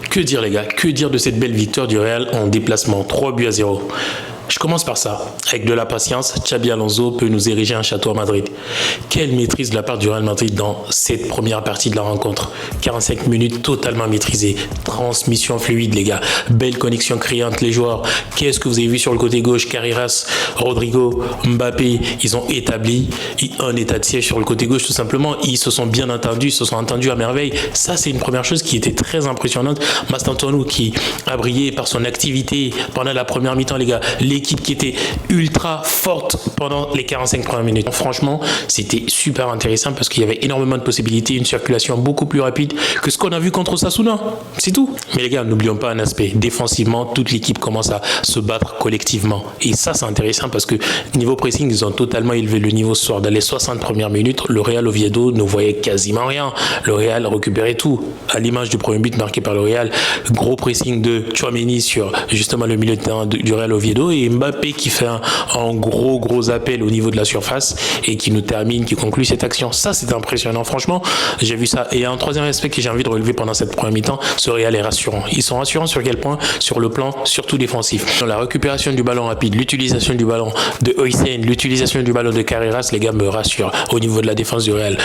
Que dire les gars, que dire de cette belle victoire du Real en déplacement, 3-0. Je commence par ça. Avec de la patience, Xabi Alonso peut nous ériger un château à Madrid. Quelle maîtrise de la part du Real Madrid dans cette première partie de la rencontre. 45 minutes totalement maîtrisées. Transmission fluide les gars. Belle connexion créée entre les joueurs. Qu'est-ce que vous avez vu sur le côté gauche? Carreras, Rodrigo, Mbappé, ils ont établi un état de siège sur le côté gauche tout simplement. Ils se sont bien entendus, ils se sont entendus à merveille. Ça c'est une première chose qui était très impressionnante. Mastantuono qui a brillé par son activité pendant la première mi-temps les gars. L'équipe qui était ultra forte pendant les 45 premières minutes. Franchement, c'était super intéressant parce qu'il y avait énormément de possibilités, une circulation beaucoup plus rapide que ce qu'on a vu contre Osasuna. C'est tout. Mais les gars, n'oublions pas un aspect. Défensivement, toute l'équipe commence à se battre collectivement. Et ça, c'est intéressant parce que niveau pressing, ils ont totalement élevé le niveau ce soir. Dans les 60 premières minutes, le Real Oviedo ne voyait quasiment rien. Le Real récupérait tout. À l'image du premier but marqué par le Real, gros pressing de Tchouaméni sur justement le milieu de terrain du Real Oviedo et Mbappé qui fait un gros appel au niveau de la surface et qui nous termine, qui conclut cette action. Ça, c'est impressionnant. Franchement, j'ai vu ça. Et un troisième aspect que j'ai envie de relever pendant cette première mi-temps, ce Real est rassurant. Ils sont rassurants sur quel point? Sur le plan surtout défensif. Dans la récupération du ballon rapide, l'utilisation du ballon de Højsén, l'utilisation du ballon de Carreras, les gars me rassurent au niveau de la défense du Real.